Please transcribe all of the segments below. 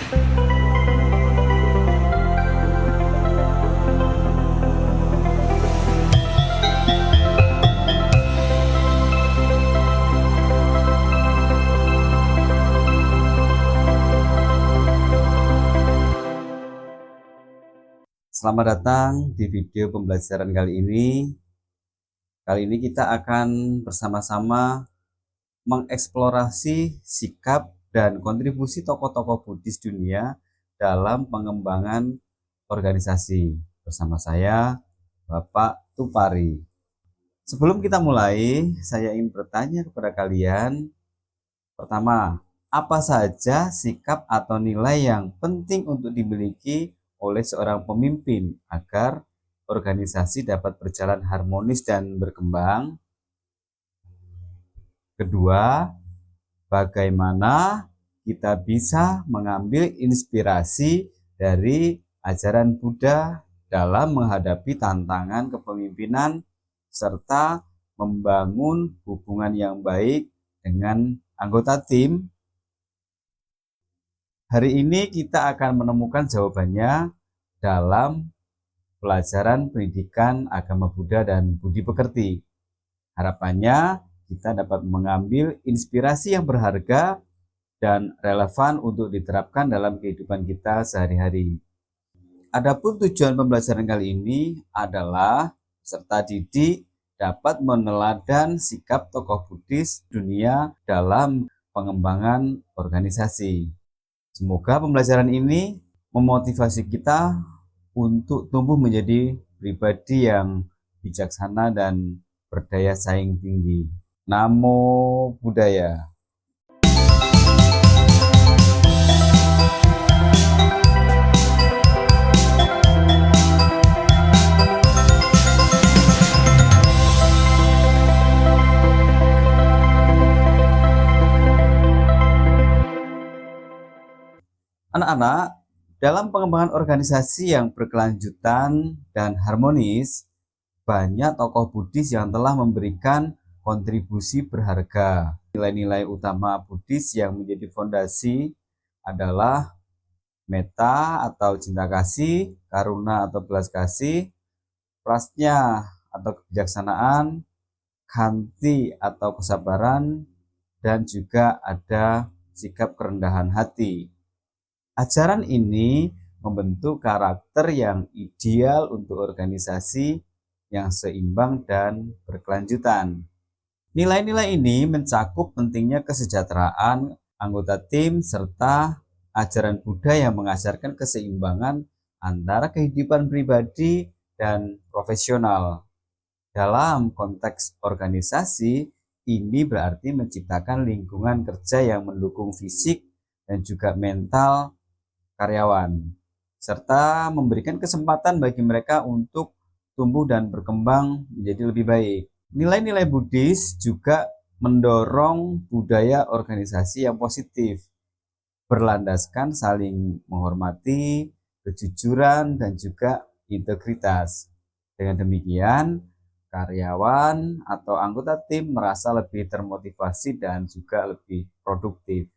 Selamat datang di video pembelajaran kali ini. Kali ini kita akan bersama-sama mengeksplorasi sikap dan kontribusi tokoh-tokoh Buddhis dunia dalam pengembangan organisasi. Bersama saya, Bapak Tupari. Sebelum kita mulai, saya ingin bertanya kepada kalian. Pertama, apa saja sikap atau nilai yang penting untuk dimiliki oleh seorang pemimpin agar organisasi dapat berjalan harmonis dan berkembang? Kedua, bagaimana kita bisa mengambil inspirasi dari ajaran Buddha dalam menghadapi tantangan kepemimpinan serta membangun hubungan yang baik dengan anggota tim? Hari ini kita akan menemukan jawabannya dalam pelajaran pendidikan agama Buddha dan budi pekerti. Harapannya kita dapat mengambil inspirasi yang berharga dan relevan untuk diterapkan dalam kehidupan kita sehari-hari. Adapun tujuan pembelajaran kali ini adalah peserta didik dapat meneladan sikap tokoh Buddhis dunia dalam pengembangan organisasi. Semoga pembelajaran ini memotivasi kita untuk tumbuh menjadi pribadi yang bijaksana dan berdaya saing tinggi. Namo Buddhaya. Anak-anak, dalam pengembangan organisasi yang berkelanjutan dan harmonis, banyak tokoh Buddhis yang telah memberikan kontribusi berharga. Nilai-nilai utama Buddhis yang menjadi fondasi adalah metta atau cinta kasih, karuna atau belas kasih, prajna atau kebijaksanaan, khanti atau kesabaran, dan juga ada sikap kerendahan hati. Ajaran ini membentuk karakter yang ideal untuk organisasi yang seimbang dan berkelanjutan. Nilai-nilai ini mencakup pentingnya kesejahteraan anggota tim serta ajaran Buddha yang mengajarkan keseimbangan antara kehidupan pribadi dan profesional. Dalam konteks organisasi, ini berarti menciptakan lingkungan kerja yang mendukung fisik dan juga mental karyawan, serta memberikan kesempatan bagi mereka untuk tumbuh dan berkembang menjadi lebih baik. Nilai-nilai Buddhis juga mendorong budaya organisasi yang positif, berlandaskan saling menghormati, kejujuran, dan juga integritas. Dengan demikian, karyawan atau anggota tim merasa lebih termotivasi dan juga lebih produktif.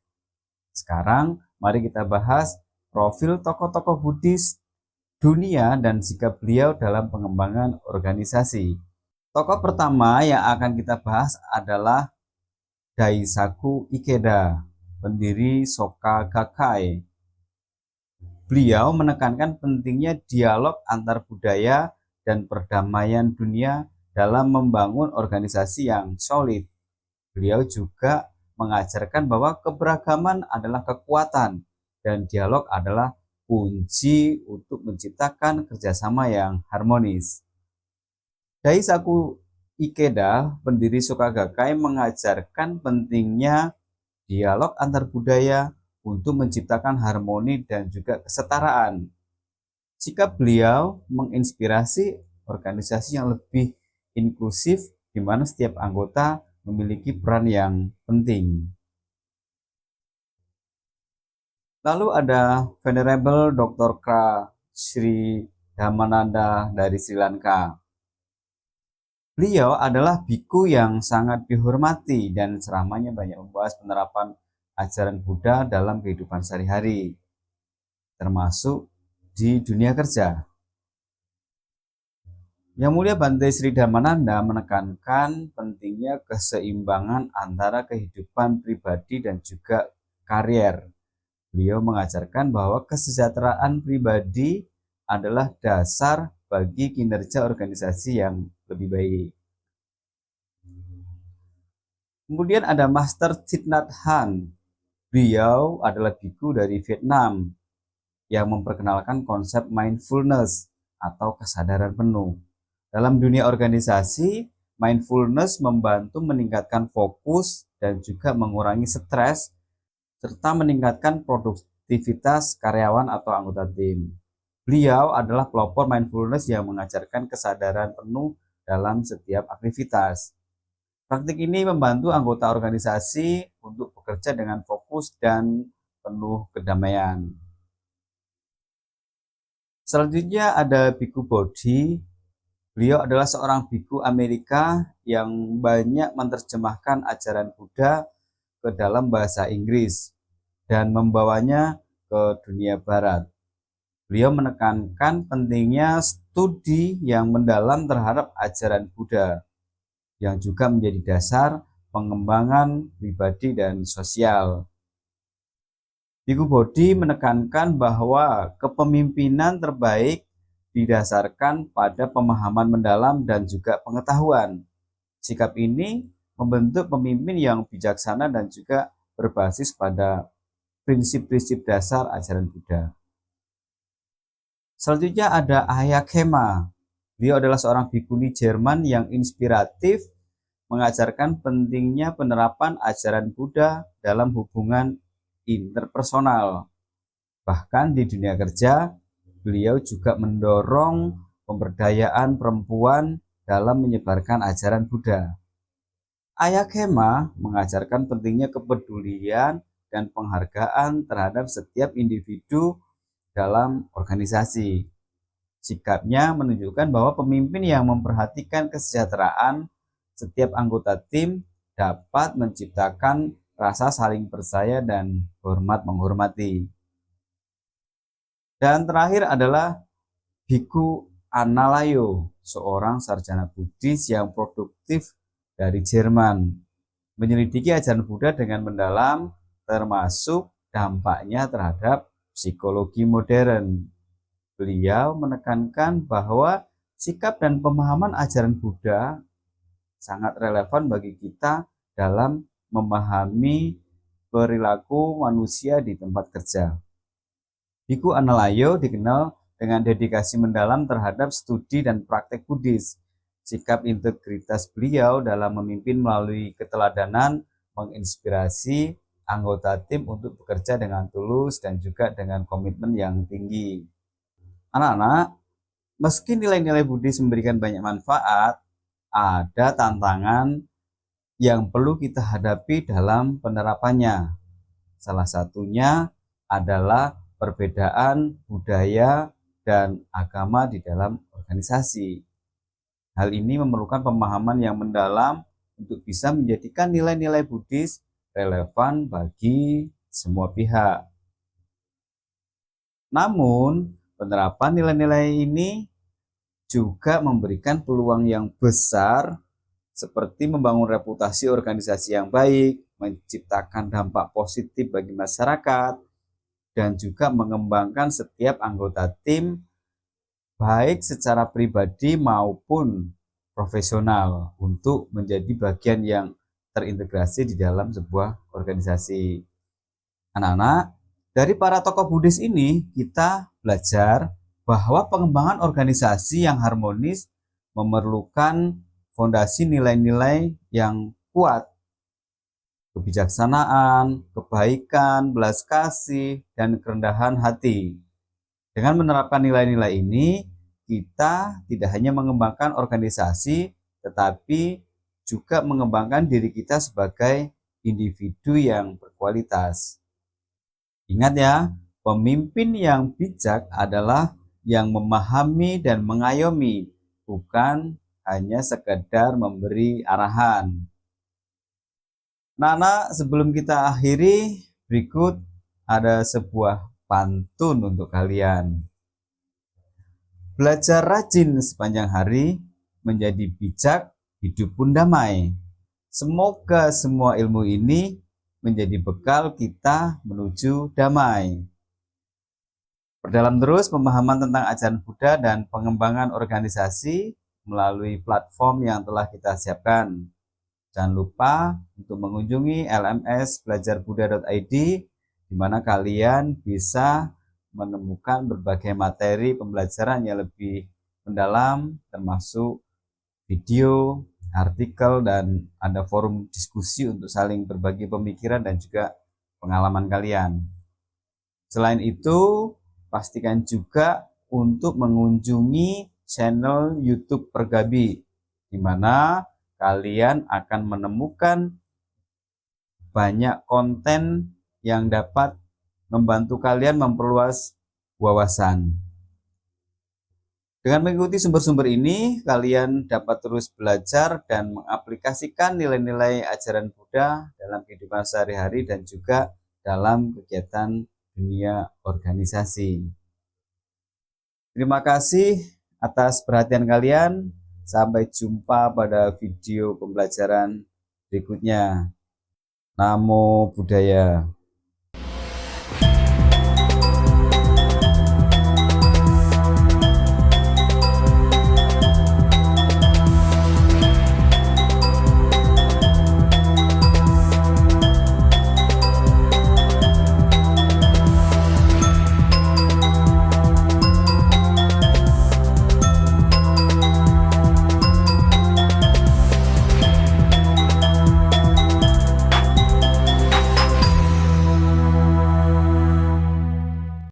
Sekarang, mari kita bahas profil tokoh-tokoh Buddhis dunia dan sikap beliau dalam pengembangan organisasi. Tokoh pertama yang akan kita bahas adalah Daisaku Ikeda, pendiri Soka Gakkai. Beliau menekankan pentingnya dialog antar budaya dan perdamaian dunia dalam membangun organisasi yang solid. Beliau juga mengajarkan bahwa keberagaman adalah kekuatan dan dialog adalah kunci untuk menciptakan kerjasama yang harmonis. Daisaku Ikeda, pendiri Soka Gakkai, mengajarkan pentingnya dialog antar budaya untuk menciptakan harmoni dan juga kesetaraan. Sikap beliau menginspirasi organisasi yang lebih inklusif, di mana setiap anggota memiliki peran yang penting. Lalu ada Venerable Dr. Kra Sri Dhammananda dari Sri Lanka. Beliau adalah biku yang sangat dihormati dan ceramahnya banyak membahas penerapan ajaran Buddha dalam kehidupan sehari-hari. termasuk di dunia kerja. Yang Mulia Bante Sri Dhammananda menekankan pentingnya keseimbangan antara kehidupan pribadi dan juga karier. Beliau mengajarkan bahwa kesejahteraan pribadi adalah dasar bagi kinerja organisasi yang lebih baik. Kemudian ada Master Thich Nhat Hanh. Beliau adalah biku dari Vietnam yang memperkenalkan konsep mindfulness atau kesadaran penuh. Dalam dunia organisasi, mindfulness membantu meningkatkan fokus dan juga mengurangi stres serta meningkatkan produktivitas karyawan atau anggota tim. Beliau adalah pelopor mindfulness yang mengajarkan kesadaran penuh dalam setiap aktivitas. Praktik ini membantu anggota organisasi untuk bekerja dengan fokus dan penuh kedamaian. Selanjutnya ada Biku Bodhi. Beliau adalah seorang biku Amerika yang banyak menerjemahkan ajaran Buddha ke dalam bahasa Inggris dan membawanya ke dunia barat. Beliau menekankan pentingnya studi yang mendalam terhadap ajaran Buddha, yang juga menjadi dasar pengembangan pribadi dan sosial. Biku Bodhi menekankan bahwa kepemimpinan terbaik didasarkan pada pemahaman mendalam dan juga pengetahuan. Sikap ini membentuk pemimpin yang bijaksana dan juga berbasis pada prinsip-prinsip dasar ajaran Buddha. Selanjutnya ada Ayya Khema. Beliau adalah seorang bikuni Jerman yang inspiratif, mengajarkan pentingnya penerapan ajaran Buddha dalam hubungan interpersonal. Bahkan di dunia kerja, beliau juga mendorong pemberdayaan perempuan dalam menyebarkan ajaran Buddha. Ayya Khema mengajarkan pentingnya kepedulian dan penghargaan terhadap setiap individu dalam organisasi. Sikapnya menunjukkan bahwa pemimpin yang memperhatikan kesejahteraan setiap anggota tim dapat menciptakan rasa saling percaya dan hormat menghormati. Dan terakhir adalah Biku Analayo, seorang sarjana Buddhis yang produktif dari Jerman, menyelidiki ajaran Buddha dengan mendalam, termasuk dampaknya terhadap psikologi modern. Beliau menekankan bahwa sikap dan pemahaman ajaran Buddha sangat relevan bagi kita dalam memahami perilaku manusia di tempat kerja. Biku Analayo dikenal dengan dedikasi mendalam terhadap studi dan praktek Buddhis. Sikap integritas beliau dalam memimpin melalui keteladanan menginspirasi anggota tim untuk bekerja dengan tulus dan juga dengan komitmen yang tinggi. Anak-anak, meski nilai-nilai Buddhis memberikan banyak manfaat, ada tantangan yang perlu kita hadapi dalam penerapannya. Salah satunya adalah perbedaan budaya dan agama di dalam organisasi. Hal ini memerlukan pemahaman yang mendalam untuk bisa menjadikan nilai-nilai Buddhis relevan bagi semua pihak. Namun, penerapan nilai-nilai ini juga memberikan peluang yang besar seperti membangun reputasi organisasi yang baik, menciptakan dampak positif bagi masyarakat, dan juga mengembangkan setiap anggota tim baik secara pribadi maupun profesional untuk menjadi bagian yang terintegrasi di dalam sebuah organisasi. Anak-anak, dari para tokoh Buddhis ini kita belajar bahwa pengembangan organisasi yang harmonis memerlukan fondasi nilai-nilai yang kuat, kebijaksanaan, kebaikan, belas kasih, dan kerendahan hati. Dengan menerapkan nilai-nilai ini, kita tidak hanya mengembangkan organisasi, tetapi juga mengembangkan diri kita sebagai individu yang berkualitas. Ingat ya, pemimpin yang bijak adalah yang memahami dan mengayomi, bukan hanya sekedar memberi arahan. Nana, sebelum kita akhiri, berikut ada sebuah pantun untuk kalian. Belajar rajin sepanjang hari, menjadi bijak, hidup pun damai. Semoga semua ilmu ini menjadi bekal kita menuju damai. Perdalam terus pemahaman tentang ajaran Buddha dan pengembangan organisasi melalui platform yang telah kita siapkan. Jangan lupa untuk mengunjungi lmsbelajarbuddha.id, di mana kalian bisa menemukan berbagai materi pembelajaran yang lebih mendalam, termasuk video, artikel, dan ada forum diskusi untuk saling berbagi pemikiran dan juga pengalaman kalian. Selain itu, pastikan juga untuk mengunjungi channel YouTube Pergabi, di mana kalian akan menemukan banyak konten yang dapat membantu kalian memperluas wawasan. Dengan mengikuti sumber-sumber ini, kalian dapat terus belajar dan mengaplikasikan nilai-nilai ajaran Buddha dalam kehidupan sehari-hari dan juga dalam kegiatan dunia organisasi. Terima kasih atas perhatian kalian. Sampai jumpa pada video pembelajaran berikutnya. Namo Buddhaya.